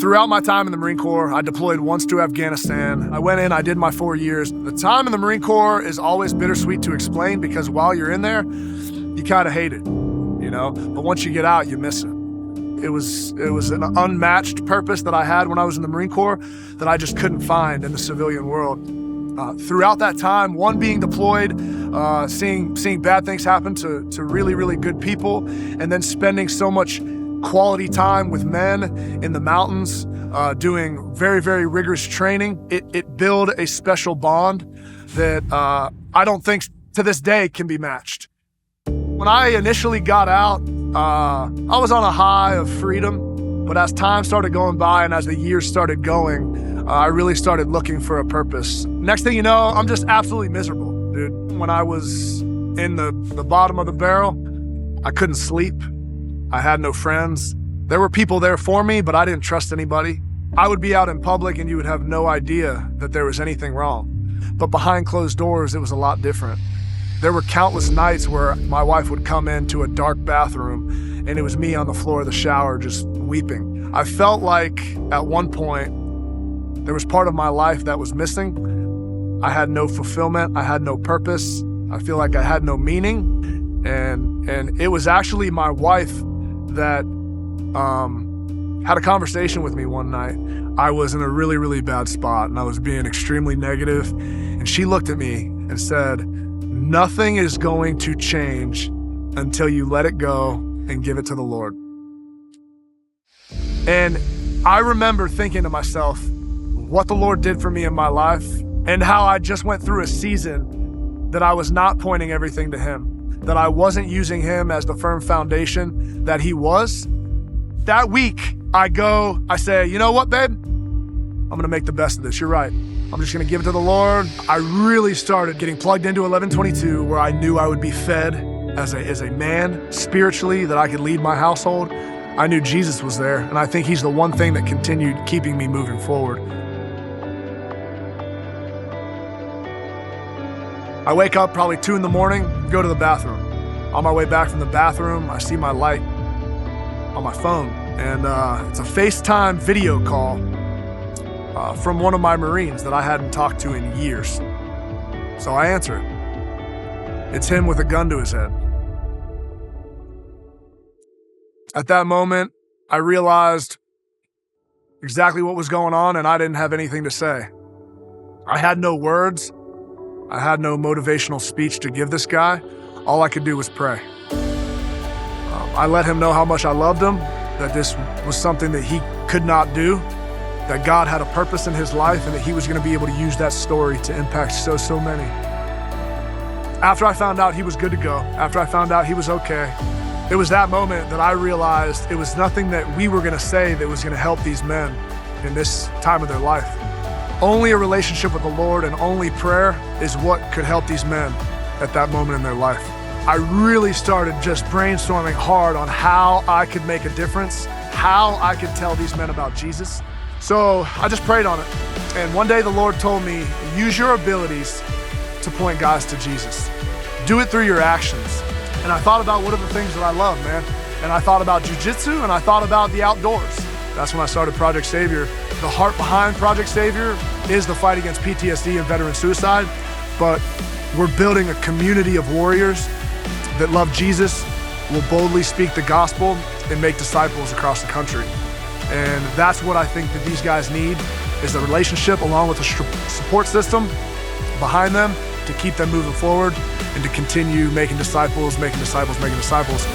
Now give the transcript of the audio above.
Throughout my time in the Marine Corps, I deployed once to Afghanistan. I went in, I did my 4 years. The time in the Marine Corps is always bittersweet to explain because while you're in there, you kind of hate it, you know? But once you get out, you miss it. It was an unmatched purpose that I had when I was in the Marine Corps that I just couldn't find in the civilian world. Throughout that time, one, being deployed, seeing bad things happen to really, really good people, and then spending so much quality time with men in the mountains, doing very, very rigorous training, it built a special bond that I don't think to this day can be matched. When I initially got out, I was on a high of freedom, but as time started going by and as the years started going, I really started looking for a purpose. Next thing you know, I'm just absolutely miserable, dude. When I was in the bottom of the barrel, I couldn't sleep. I had no friends. There were people there for me, but I didn't trust anybody. I would be out in public and you would have no idea that there was anything wrong. But behind closed doors, it was a lot different. There were countless nights where my wife would come into a dark bathroom and it was me on the floor of the shower just weeping. I felt like at one point there was part of my life that was missing. I had no fulfillment. I had no purpose. I feel like I had no meaning. And it was actually my wife that had a conversation with me one night. I was in a really, really bad spot and I was being extremely negative. And she looked at me and said, "Nothing is going to change until you let it go and give it to the Lord." And I remember thinking to myself what the Lord did for me in my life and how I just went through a season that I was not pointing everything to Him, that I wasn't using Him as the firm foundation that He was. That week, I say, "You know what, babe? I'm gonna make the best of this. You're right. I'm just gonna give it to the Lord." I really started getting plugged into 1122, where I knew I would be fed as a man spiritually, that I could lead my household. I knew Jesus was there, and I think He's the one thing that continued keeping me moving forward. I wake up probably 2 in the morning, go to the bathroom. On my way back from the bathroom, I see my light on my phone, and it's a FaceTime video call from one of my Marines that I hadn't talked to in years. So I answer it. It's him with a gun to his head. At that moment, I realized exactly what was going on, and I didn't have anything to say. I had no words. I had no motivational speech to give this guy. All I could do was pray. I let him know how much I loved him, that this was something that he could not do, that God had a purpose in his life and that he was going to be able to use that story to impact so many. After I found out he was good to go, after I found out he was okay, it was that moment that I realized it was nothing that we were going to say that was going to help these men in this time of their life. Only a relationship with the Lord and only prayer is what could help these men at that moment in their life. I really started just brainstorming hard on how I could make a difference, how I could tell these men about Jesus. So I just prayed on it. And one day the Lord told me, use your abilities to point guys to Jesus. Do it through your actions. And I thought about what are the things that I love, man. And I thought about Jiu-Jitsu and I thought about the outdoors. That's when I started Project Savior. The heart behind Project Savior is the fight against PTSD and veteran suicide, but we're building a community of warriors that love Jesus, will boldly speak the gospel, and make disciples across the country. And that's what I think that these guys need, is a relationship along with a support system behind them to keep them moving forward and to continue making disciples, making disciples, making disciples.